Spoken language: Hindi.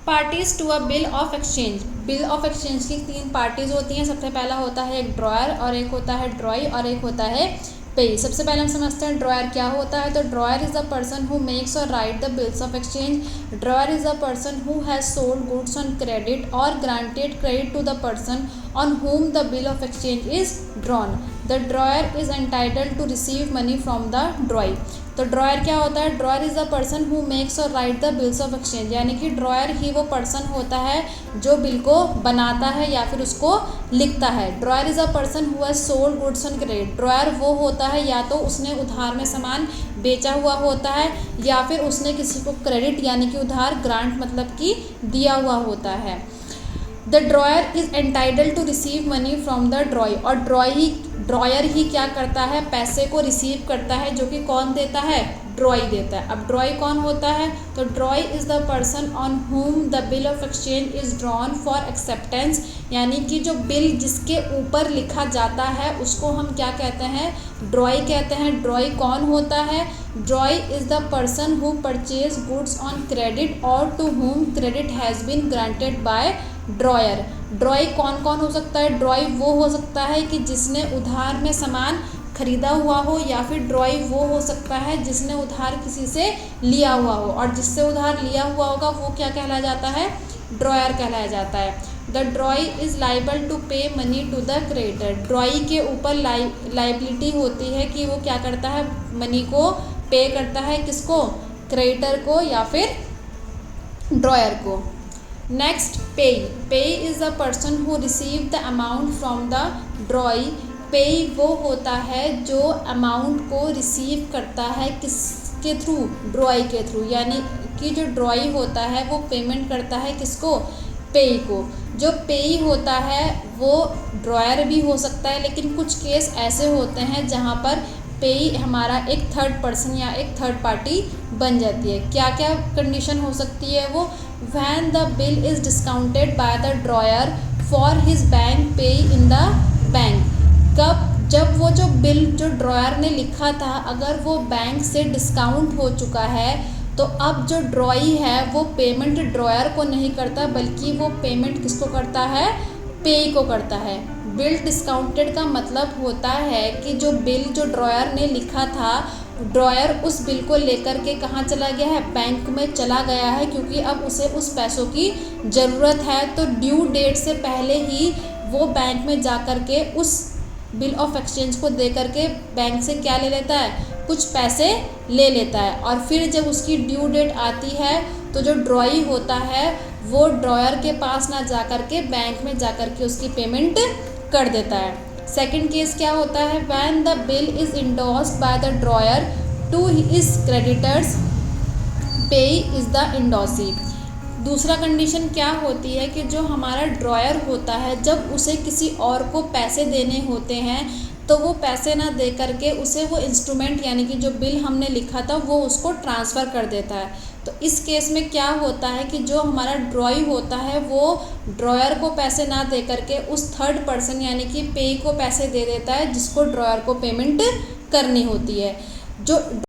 Parties to a bill of exchange. Bill of exchange की 3 पार्टीज होती हैं। सबसे पहला होता है एक ड्रॉयर, और एक होता है ड्रॉई, और एक होता है पे। सबसे पहले हम समझते हैं ड्रॉयर क्या होता है। तो drawer is the person who makes और write the bills of exchange. Drawer is the person who has sold goods on credit और granted credit to the person on whom the bill of exchange is drawn. The drawer is entitled to receive money from the drawee. तो ड्रॉयर क्या होता है? Drawer is the person who makes और write the bills of exchange, यानी कि ड्रॉयर ही वो पर्सन होता है जो बिल को बनाता है या फिर उसको लिखता है। Drawer is a person who has sold goods on credit. Dryer वो होता है या तो उसने उधार में सामान बेचा हुआ होता है या फिर उसने किसी को क्रेडिट यानी कि उधार, ग्रांट मतलब कि दिया हुआ होता है। The drawer is entitle to receive money from the drawee. और ड्रॉयर ही क्या करता है? पैसे को रिसीव करता है, जो कि कौन देता है? ड्रॉई देता है। अब ड्रॉई कौन होता है? तो ड्रॉई is the person on whom the bill of exchange is drawn for acceptance, यानी कि जो बिल जिसके ऊपर लिखा जाता है उसको हम क्या कहते हैं? ड्रॉई कहते हैं। ड्रॉई कौन होता है? Drawee is the person who purchase goods on credit और to whom credit has been granted by drawer. Drawee कौन कौन हो सकता है? ड्रॉई वो हो सकता है कि जिसने उधार में सामान खरीदा हुआ हो, या फिर ड्रॉई वो हो सकता है जिसने उधार किसी से लिया हुआ हो, और जिससे उधार लिया हुआ होगा वो क्या कहलाया जाता है? ड्रॉयर कहलाया जाता है। The drawee is liable to pay money to the creditor. Drawee के ऊपर लाइबिलिटी होती है कि वो क्या करता है? मनी को पे करता है। किसको? क्रेडिटर को या फिर ड्रॉयर को। नेक्स्ट, पे। पे is the person who receive the amount from the ड्रॉई। पे वो होता है जो अमाउंट को रिसीव करता है किसके थ्रू? ड्रॉई के थ्रू, यानी कि जो ड्रॉई होता है वो पेमेंट करता है किसको? पे को। जो पे होता है वो ड्रॉयर भी हो सकता है, लेकिन कुछ केस ऐसे होते हैं जहाँ पर पे हमारा एक थर्ड पर्सन या एक थर्ड पार्टी बन जाती है। क्या क्या कंडीशन हो सकती है वो? When the bill is discounted bye the dryer for his bank पे इन द बैंक। कब? जब वो जो बिल जो ड्रॉयर ने लिखा था अगर वो बैंक से डिस्काउंट हो चुका है, तो अब जो ड्रॉई है वो पेमेंट ड्रॉयर को नहीं करता, बल्कि वो पेमेंट किसको करता है? पे को करता है। बिल डिस्काउंटेड का मतलब होता है कि जो बिल जो ड्रॉयर ने लिखा था, ड्रॉयर उस बिल को लेकर के कहाँ चला गया है? बैंक में चला गया है, क्योंकि अब उसे उस पैसों की ज़रूरत है। तो ड्यू डेट से पहले ही वो बैंक में जा कर के उस बिल ऑफ एक्सचेंज को दे करके बैंक से क्या ले लेता है? कुछ पैसे ले लेता है। और फिर जब उसकी ड्यू डेट आती है तो जो ड्रॉई होता है वो ड्रॉयर के पास ना जा कर के बैंक में जा कर के उसकी पेमेंट कर देता है। सेकंड केस क्या होता है? When the bill is endorsed by the drawer to his creditors, pay is the endorsee. दूसरा कंडीशन क्या होती है कि जो हमारा ड्रॉयर होता है जब उसे किसी और को पैसे देने होते हैं तो वो पैसे ना दे करके उसे वो इंस्ट्रूमेंट यानी कि जो बिल हमने लिखा था वो उसको ट्रांसफ़र कर देता है। तो इस केस में क्या होता है कि जो हमारा ड्रॉई होता है वो ड्रॉयर को पैसे ना दे करके उस थर्ड पर्सन यानी कि पे को पैसे दे देता है, जिसको ड्रॉयर को पेमेंट करनी होती है। जो